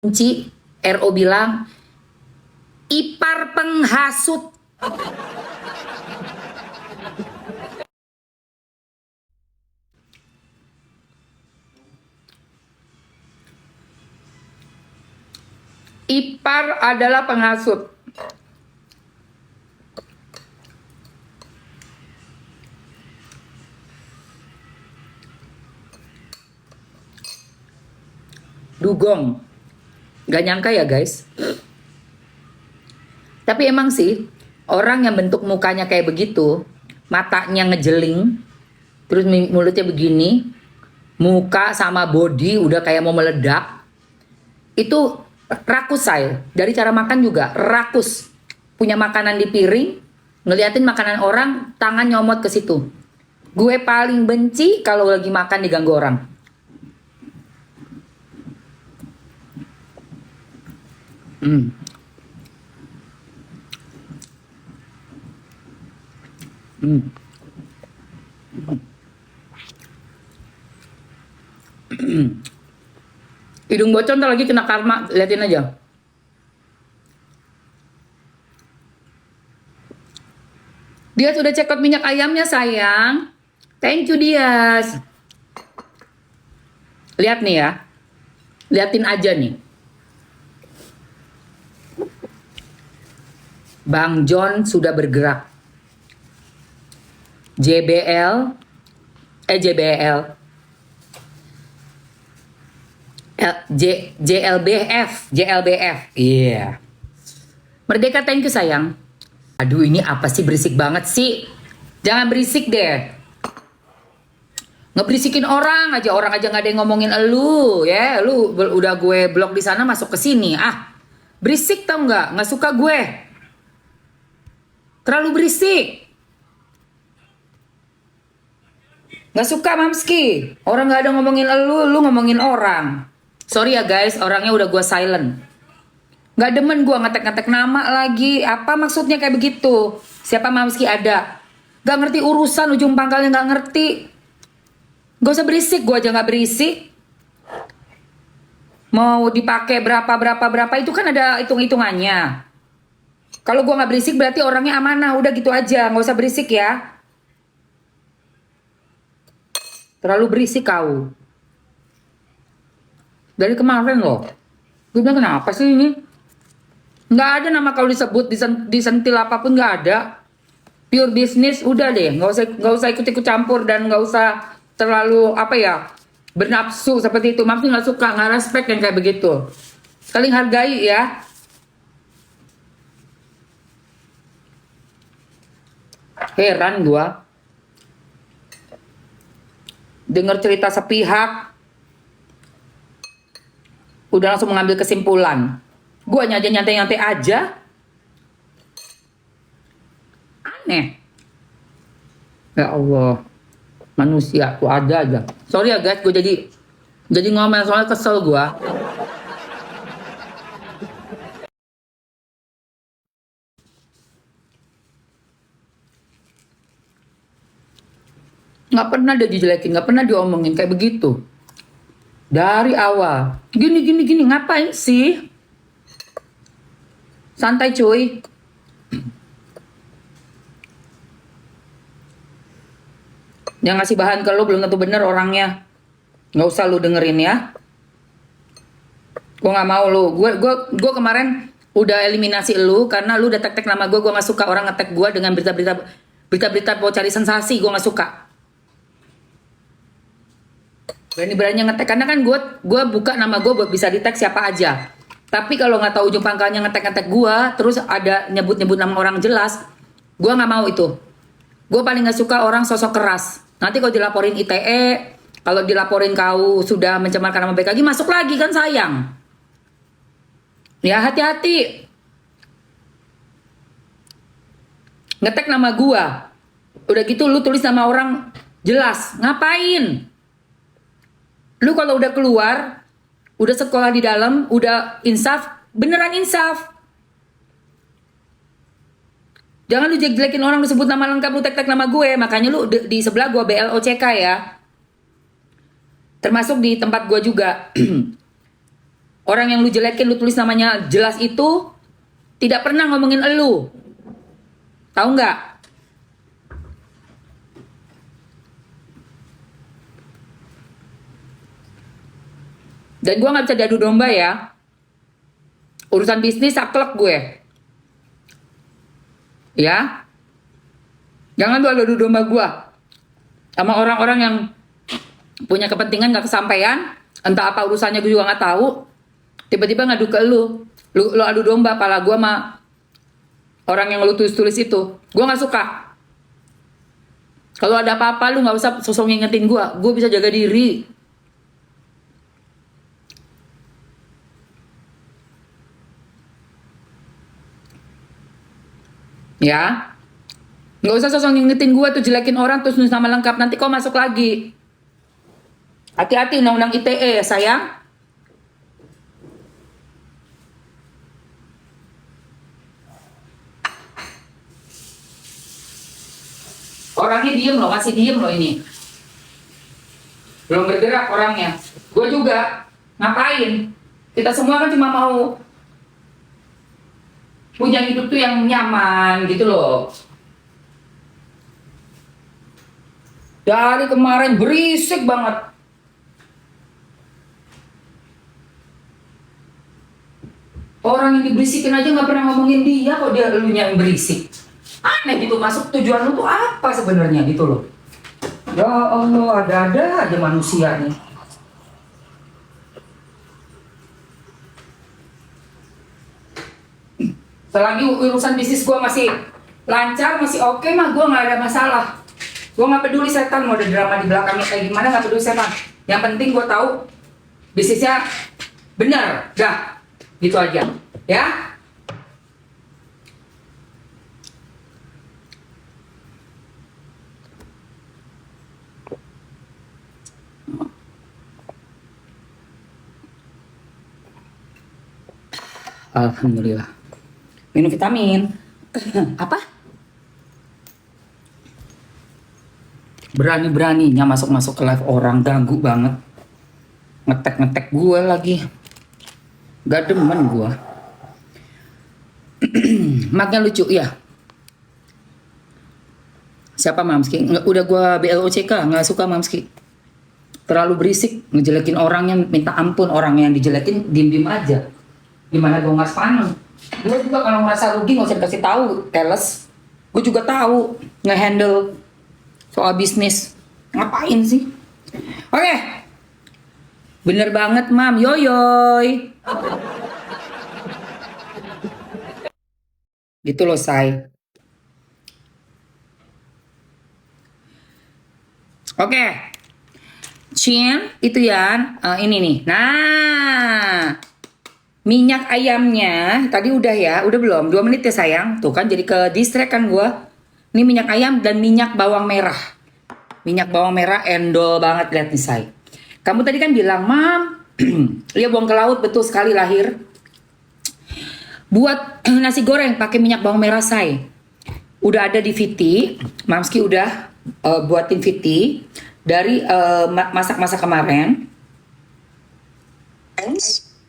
benci, RO bilang ipar penghasut. Ipar adalah penghasut. Dugong. Gak nyangka ya guys. Tapi emang sih, orang yang bentuk mukanya kayak begitu, matanya ngejeling, terus mulutnya begini, muka sama body udah kayak mau meledak, itu rakus saya. Dari cara makan juga rakus. Punya makanan di piring, ngeliatin makanan orang, tangan nyomot ke situ. Gue paling benci kalau lagi makan diganggu orang. Hidung bocor ntar lagi kena karma, liatin aja. Dia sudah cekot minyak ayamnya sayang. Thank you Dias. Lihat nih ya. Liatin aja nih. Bang John sudah bergerak. JBL JLBF. Iya. Merdeka, thank you sayang. Aduh, ini apa sih, berisik banget sih. Jangan berisik deh. Ngeberisikin orang aja nggak ada yang ngomongin elu ya. Lu udah gue blok di sana, masuk ke sini. Ah, berisik tau nggak suka gue. Terlalu berisik. Nggak suka Mamski. Orang nggak ada ngomongin lu ngomongin orang. Sorry ya guys, orangnya udah gue silent. Nggak demen gue ngetek-ngetek nama lagi. Apa maksudnya kayak begitu? Siapa Mamski ada? Gak ngerti urusan, ujung pangkalnya gak ngerti. Gak usah berisik, gue aja gak berisik. Mau dipakai berapa itu kan ada hitung-hitungannya. Kalau gue gak berisik berarti orangnya amanah. Udah gitu aja, gak usah berisik ya. Terlalu berisik kau. Dari kemarin loh. Gue bilang kenapa sih ini? Nggak ada nama kalau disebut, disentil apapun nggak ada. Pure business, udah deh. Nggak usah ikut-ikut campur dan nggak usah terlalu apa ya, bernafsu seperti itu. Maksudnya nggak suka, nggak respect yang kayak begitu. Saling hargai ya. Heran gua. Dengar cerita sepihak, udah langsung mengambil kesimpulan. Gue nyantai-nyantai aja. Aneh. Ya Allah. Manusia tuh ada aja. Sorry ya guys, gue jadi ngomel soalnya kesel gue. Nggak pernah dia dijelekin, nggak pernah diomongin kayak begitu. Dari awal. Gini, ngapain sih? Santai cuy. Yang ngasih bahan ke lu belum tentu bener orangnya. Nggak usah lu dengerin ya. Gue nggak mau lu. Gue kemarin udah eliminasi lu karena lu udah tek-tek nama gue. Gue nggak suka orang ngetek gue dengan berita-berita mau cari sensasi. Gue nggak suka. Berani-beraninya ngetek karena kan gue buka nama gue buat bisa di-tag siapa aja. Tapi kalau nggak tahu ujung pangkalnya ngetek-ngetek gue, terus ada nyebut-nyebut nama orang jelas, gue nggak mau itu. Gue paling nggak suka orang sosok keras. Nanti kalau dilaporin ITE, kalau dilaporin kau sudah mencemarkan nama baik lagi, masuk lagi kan sayang. Ya hati-hati. Ngetek nama gue, udah gitu lu tulis nama orang jelas, ngapain? Lu kalau udah keluar, udah sekolah di dalam, udah insaf, beneran insaf. Jangan lu jelek-jelekin orang, lu sebut nama lengkap, lu tek-tek nama gue. Makanya lu di sebelah gue BLOCK ya. Termasuk di tempat gue juga. Orang yang lu jelekin, lu tulis namanya jelas itu tidak pernah ngomongin elu. Tahu nggak? Dan gue nggak bisa diadu domba ya. Urusan bisnis saklek gue. Ya. Jangan lu adu domba gue sama orang-orang yang punya kepentingan gak kesampaian. Entah apa urusannya gue juga gak tahu. Tiba-tiba ngadu ke lu. Lu adu domba pala gue sama orang yang lu tulis-tulis itu. Gue gak suka. Kalau ada apa-apa lu gak usah sosok ngingetin gue. Gue bisa jaga diri. Ya, nggak usah sosok ngingetin gue tuh jelekin orang terus nulis nama lengkap, nanti kau masuk lagi. Hati-hati undang-undang ITE ya sayang. Orangnya diem loh, masih diem loh ini. Belum bergerak orangnya. Gue juga, ngapain? Kita semua kan cuma mau punya hidup tuh yang nyaman gitu loh. Dari kemarin berisik banget. Orang yang diberisikin aja nggak pernah ngomongin dia, kok dia elunya yang berisik. Aneh gitu, masuk tujuan lu tuh apa sebenarnya gitu loh. Ya Allah, ada-ada aja manusia nih. Selagi urusan bisnis gue masih lancar, masih oke mah gue nggak ada masalah. Gue nggak peduli setan mau ada drama di belakangnya kayak gimana, nggak peduli setan. Yang penting gue tahu bisnisnya benar, dah gitu aja, ya. Alhamdulillah. Minum vitamin. Apa? Berani-beraninya masuk-masuk ke live orang, ganggu banget. Ngetek-ngetek gue lagi. Gak demen gue. Maknya lucu ya. Siapa Mamski? Udah gue BLOCK, nggak suka Mamski. Terlalu berisik, ngejelekin orangnya, minta ampun. Orang yang dijelekin diem-diem aja. Gimana gue nggak sepaneng? Gue juga kalau merasa rugi nggak usah dikasih tahu, teles. Gue juga tahu ngehandle soal bisnis. Ngapain sih? Oke, bener banget Mam, yoyoy. Gitu loh say. Oke, Cien itu ya, ini nih. Nah. Minyak ayamnya tadi udah ya, udah belum? 2 menit ya sayang. Tuh kan jadi ke distract kan gue. Ini minyak ayam dan minyak bawang merah. Minyak bawang merah endol banget, lihat nih say. Kamu tadi kan bilang, Mam, dia buang ke laut, betul sekali lahir. Buat nasi goreng pakai minyak bawang merah say. Udah ada di Viti, Mamski udah buatin Viti dari masak-masak kemarin.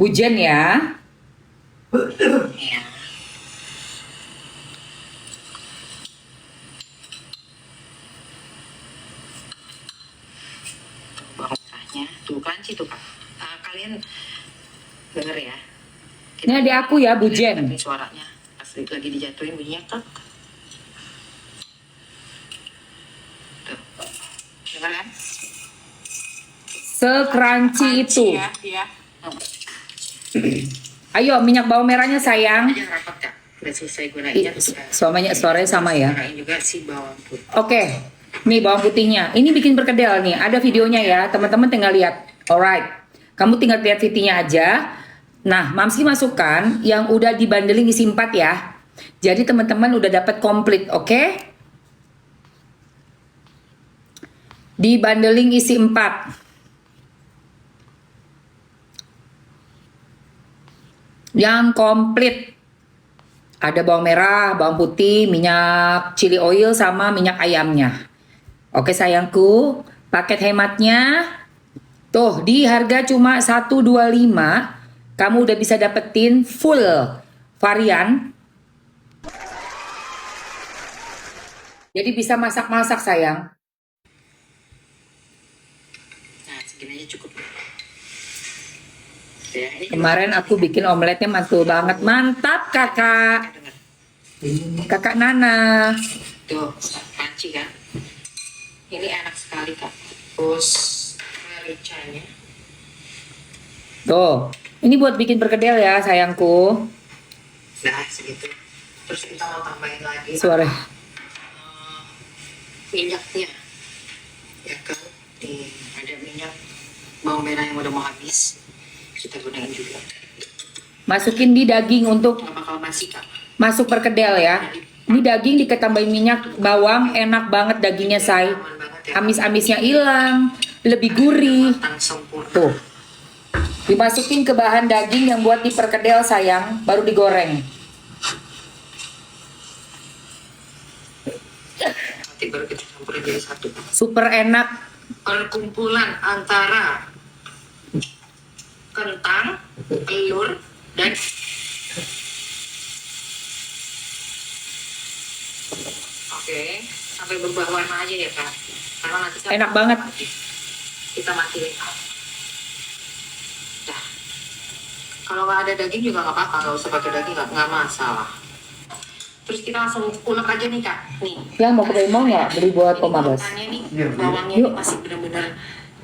Bujen ya. Ya. Bawang merahnya tuh crunchy tuh kak. Kalian denger ya. Ini adik aku ya, Bujen. Ini suaranya asli lagi dijatuhin bunyinya kak. Tuh. Dengar kan? Se-crunchy itu. Ya, ya. Ayo minyak bawang merahnya sayang. Aja rapat kak. Udah selesai gunainnya terus. Suaranya sama ya. Gunain juga si bawang putih. Oke, nih bawang putihnya. Ini bikin perkedel nih. Ada videonya ya, teman-teman tinggal lihat. Alright, kamu tinggal lihat videonya aja. Nah, Mamski masukkan yang udah dibandeling isi 4 ya. Jadi teman-teman udah dapat komplit, oke? Dibandeling isi 4. Yang komplit. Ada bawang merah, bawang putih, minyak chili oil sama minyak ayamnya. Oke sayangku, paket hematnya tuh di harga cuma 125. kamu udah bisa dapetin full varian. Jadi bisa masak-masak sayang. Nah, segini aja cukup. Ya, ini Kemarin aku bikin omeletnya mantul banget. Mantap kakak. Kakak Nana. tuh crunchy kan. Ini enak sekali kak. Terus mericanya. Tuh. Ini buat bikin perkedel ya sayangku. Nah segitu. Terus kita mau tambahin lagi Suara. minyaknya, ya kan? Nih ada minyak bawang merah yang udah mau habis. Kita gunain juga. Masukin di daging untuk Nggak bakal basi kak. masuk perkedel ya. Ini daging diketambahin minyak bawang, enak banget dagingnya say. Aman banget ya. Amis-amisnya hilang, lebih gurih. Matang sempurna. Tuh. Dimasukin ke bahan daging yang buat diperkedel sayang, baru digoreng. Nanti baru kita campurin jadi satu. Super enak. Perkumpulan antara kentang, telur, dan oke, sampai berubah warna aja ya kak. Karena nanti kan Enak banget. kita matiin. Dah. Kalau nggak ada daging juga nggak apa-apa, nggak usah pakai daging nggak masalah. Terus kita langsung ulek aja nih kak. Nih. Yang mau ke mau nggak beli buat Ini pemagas? kentangnya nih, Iya, bawangnya yuk. ini masih benar-benar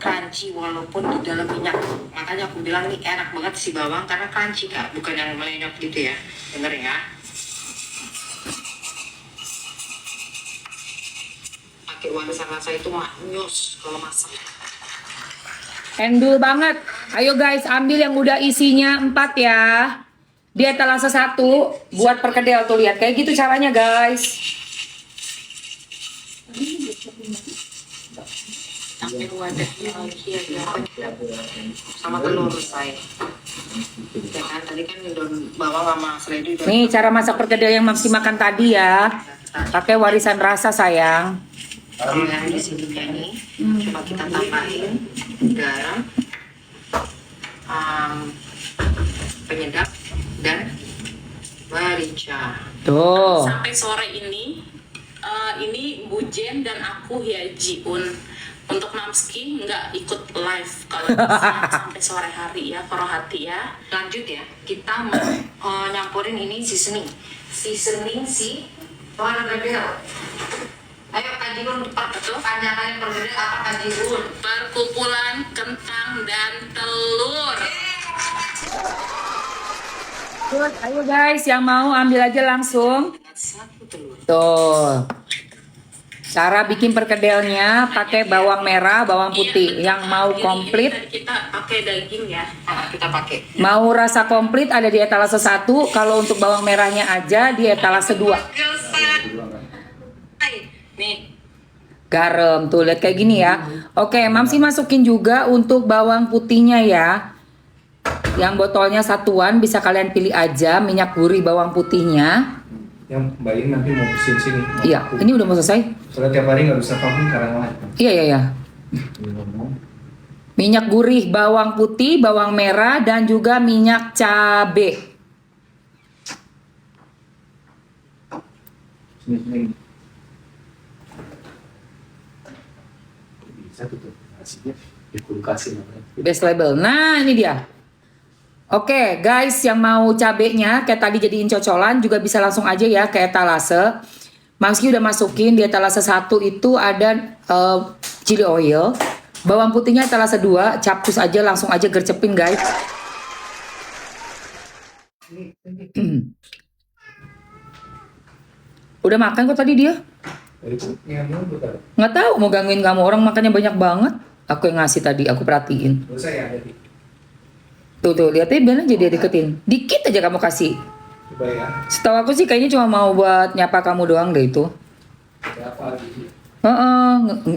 crunchy walaupun di dalam minyak. Makanya aku bilang nih enak banget si bawang karena crunchy kak, bukan yang melenyap gitu ya. Denger ya. Pakai warisan rasa itu maknyus kalau masak. Endul banget. Ayo guys, ambil yang udah isinya 4 ya. Di etalase 1 buat perkedel tuh lihat kayak gitu caranya guys. Sampai wadahnya lagi ya sama telur saya. Ya kan tadi kan daun bawang sama seledri udah. Nih cara masak perkedel yang Mamsi makan tadi ya. Pakai warisan rasa sayang. Kalau yang di sininya nih, coba kita tambahin garam, penyedap, dan merica. Tuh. Sampai sore ini Bu Jen dan aku ya Jiun untuk Namski nggak ikut live kalau bisa sampai sore hari ya Korohati ya. Lanjut ya, kita mau nyampurin ini seasoning si perkedel. Ayo Kak Jiun, panjangan perkedel apa Kak Jiun? Perkumpulan kentang dan telur. Terus, ayo guys yang mau ambil aja langsung. Dengan satu telur. Tuh. Cara bikin perkedelnya pakai bawang merah, bawang putih. Iya, Yang mau ini komplit, tadi kita pakai daging ya. Kita pakai. mau rasa komplit ada di etalase 1. Kalau untuk bawang merahnya aja di etalase 2. Nih, Garam tuh lihat kayak gini ya. Oke, Mamsi masukin juga untuk bawang putihnya ya. Yang botolnya satuan bisa kalian pilih aja minyak gurih bawang putihnya. Yang Mbak In nanti mau bersihin sini. Iya, ini udah mau selesai. Soalnya tiap hari nggak bisa vakum karena lain. Iya iya iya. Minyak gurih bawang putih, bawang merah dan juga minyak cabe. Sini. Bisa tuh hasilnya di kulkasin. Best label. Nah, ini dia. Oke, guys, yang mau cabenya kayak tadi jadiin cocolan juga bisa langsung aja ya ke etalase. Mamski udah masukin di etalase 1 itu ada chili oil. Bawang putihnya etalase 2, capcus aja langsung aja gercepin, guys. Udah makan kok tadi dia? Nggak tahu mau gangguin kamu, orang makannya banyak banget. Aku yang ngasih tadi, aku perhatiin. Dosa ya jadi. Tuh, lihatnya biar aja dia deketin. Dikit aja kamu kasih. Coba ya. Setahu aku sih kayaknya cuma mau buat nyapa kamu doang deh itu. Ada apa lagi?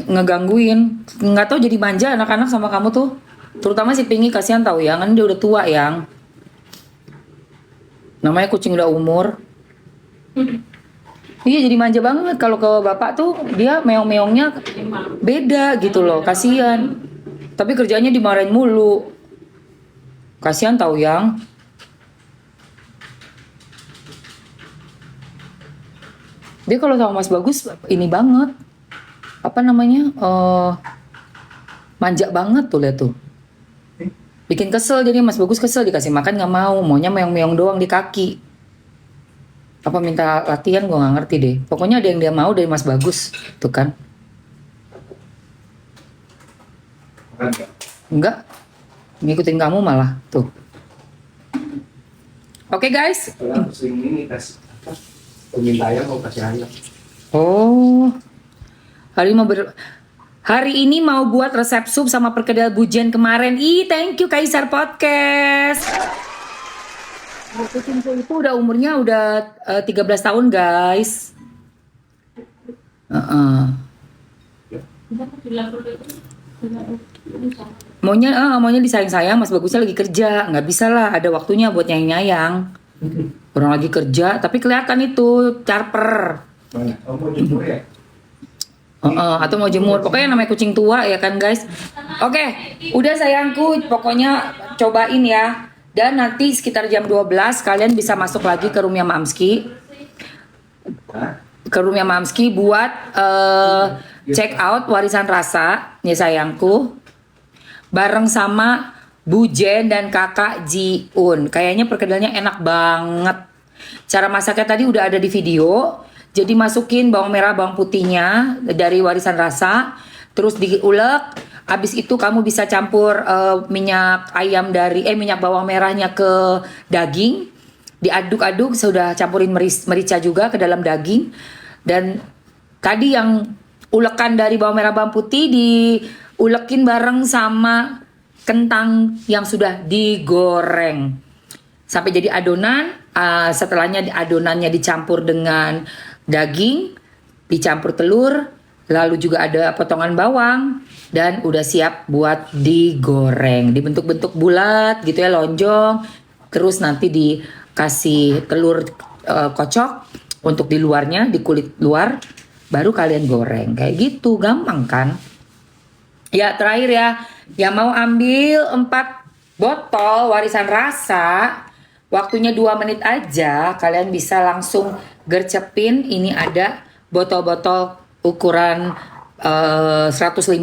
Ngegangguin. Nggak tahu jadi manja anak-anak sama kamu tuh. Terutama si Pingi kasihan tahu yang kan dia udah tua yang. Namanya kucing udah umur. Iya jadi manja banget kalau ke bapak tuh dia meong-meongnya beda gitu loh, kasihan. Tapi kerjanya dimarahin mulu. Kasihan tahu yang. Dia kalau sama Mas Bagus ini banget. Apa namanya? Manja banget tuh lihat tuh. Bikin kesel, jadi Mas Bagus kesel dikasih makan nggak mau, maunya meong-meong doang di kaki. Apa minta latihan gue nggak ngerti deh. Pokoknya ada yang dia mau dari Mas Bagus, tuh kan? Makan nggak? Enggak, ngikutin kamu malah tuh. Oke guys. Soalnya aku sering ini kasih apa? Peminta ayam mau kasih ayam. Oh, hari ini mau buat resep sup sama perkedel bujen kemarin. Thank you Kaisar Podcast. Kucingku itu udah umurnya udah 13 tahun guys. Maunya disayang-sayang, Mas Bagusnya lagi kerja, nggak bisa lah, ada waktunya buat nyayang-nyayang. Orang lagi kerja, tapi kelihatan itu charper. Mana? Oh, mau jemur ya? Atau mau jemur, pokoknya namanya kucing tua ya kan guys. Oke, udah sayangku, pokoknya cobain ya. Dan nanti sekitar jam 12 kalian bisa masuk lagi ke roomnya Mamski. Hah? Ke roomnya Mamski buat check out warisan rasa ya sayangku. Bareng sama Bu Jen dan kakak Jiun. Kayaknya perkedelnya enak banget. Cara masaknya tadi udah ada di video. Jadi masukin bawang merah, bawang putihnya dari warisan rasa, terus diulek. Habis itu kamu bisa campur minyak ayam minyak bawang merahnya ke daging. Diaduk-aduk, sudah campurin merica juga ke dalam daging. Dan tadi yang ulekan dari bawang merah, bawang putih diulekin bareng sama kentang yang sudah digoreng sampai jadi adonan. Setelahnya adonannya dicampur dengan daging, dicampur telur, lalu juga ada potongan bawang, dan udah siap buat digoreng. Dibentuk-bentuk bulat gitu ya, lonjong. Terus nanti dikasih telur kocok untuk di luarnya, di kulit luar, baru kalian goreng. Kayak gitu, gampang kan? Ya terakhir ya, yang mau ambil 4 botol warisan rasa, waktunya 2 menit aja, kalian bisa langsung gercepin. Ini ada botol-botol ukuran 105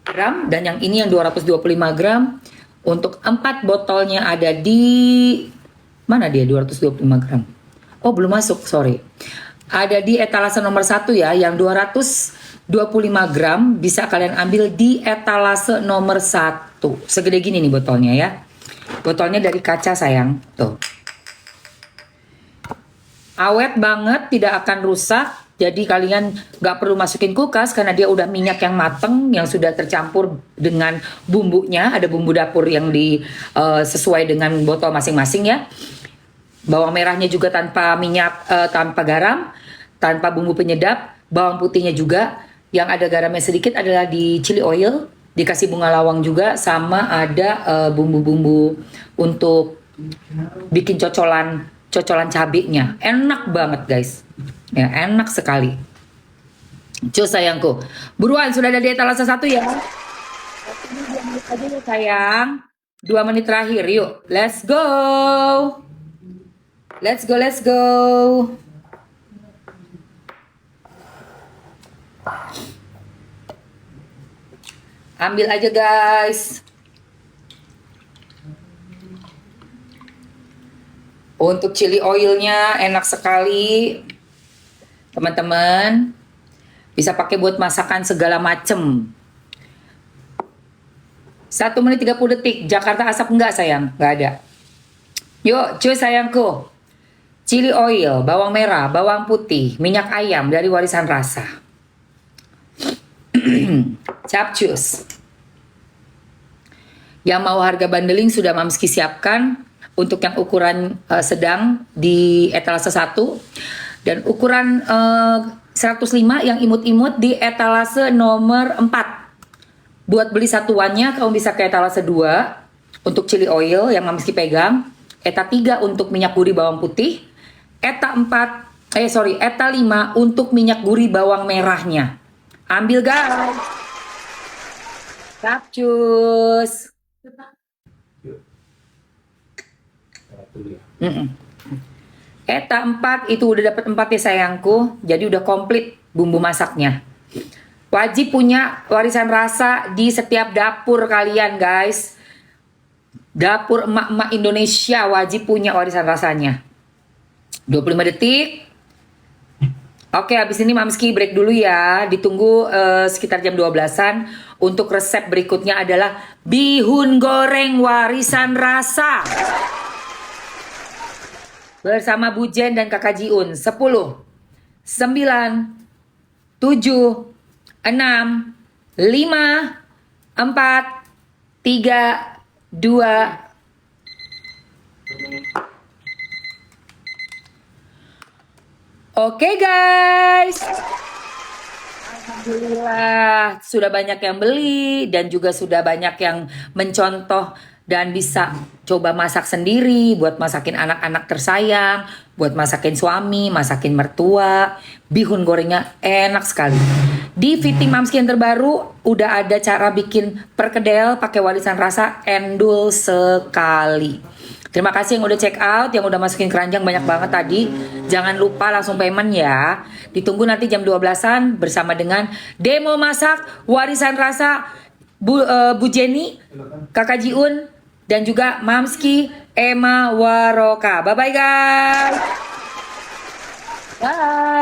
gram, dan yang ini yang 225 gram. Untuk 4 botolnya ada di mana dia 225 gram? Oh belum masuk, sorry. Ada di etalase nomor 1 ya, yang 225 gram bisa kalian ambil di etalase nomor 1. Segede gini nih botolnya ya. Botolnya dari kaca sayang, tuh. Awet banget, tidak akan rusak. Jadi kalian gak perlu masukin kulkas karena dia udah minyak yang mateng, yang sudah tercampur dengan bumbunya. Ada bumbu dapur yang sesuai dengan botol masing-masing ya. Bawang merahnya juga tanpa minyak, tanpa garam, tanpa bumbu penyedap. Bawang putihnya juga yang ada garamnya sedikit adalah di chili oil. Dikasih bunga lawang juga, sama ada bumbu-bumbu untuk bikin cocolan cabenya. Enak banget guys. Ya, enak sekali. Cus sayangku. Buruan, sudah ada di etalase 1 ya. Ini 2 menit aja ya sayang. 2 menit terakhir, yuk. Let's go. Let's go, let's go. Ambil aja guys. Untuk chili oilnya enak sekali. Teman-teman bisa pakai buat masakan segala macem. 1 menit 30 detik. Jakarta asap enggak sayang? Enggak ada. Yuk cuy sayangku. Chili oil, bawang merah, bawang putih, minyak ayam dari warisan rasa. Capcus. Yang mau harga bundling sudah Mamski siapkan. Untuk yang ukuran sedang di etalase 1. Dan ukuran 105 yang imut-imut di etalase nomor 4. Buat beli satuannya kamu bisa ke etalase 2 untuk chili oil yang Mamski pegang. Eta 3 untuk minyak gurih bawang putih. Eta 5 untuk minyak gurih bawang merahnya. Ambil guys. Capcus. dulu ya. Eta 4 itu udah dapat 4 ya sayangku. Jadi udah komplit bumbu masaknya. Wajib punya warisan rasa di setiap dapur kalian guys. Dapur emak-emak Indonesia wajib punya warisan rasanya. 25 detik. Oke, habis ini Mamski break dulu ya. Ditunggu sekitar jam 12-an. Untuk resep berikutnya adalah bihun goreng warisan rasa. Bersama Bu Jen dan Kakak Jiun. 10, 9, 7, 6, 5, 4, 3, 2. Oke guys. Alhamdulillah sudah banyak yang beli dan juga sudah banyak yang mencontoh dan bisa coba masak sendiri buat masakin anak-anak tersayang, buat masakin suami, masakin mertua. Bihun gorengnya enak sekali. Di fitting Mamski yang terbaru udah ada cara bikin perkedel pakai warisan rasa endul sekali. Terima kasih yang udah check out, yang udah masukin keranjang banyak banget tadi. Jangan lupa langsung payment ya. Ditunggu nanti jam 12-an bersama dengan demo masak warisan rasa Bu Jenny, Kakak Jiun, dan juga Mamski Emma Waroka. Bye bye guys. Bye.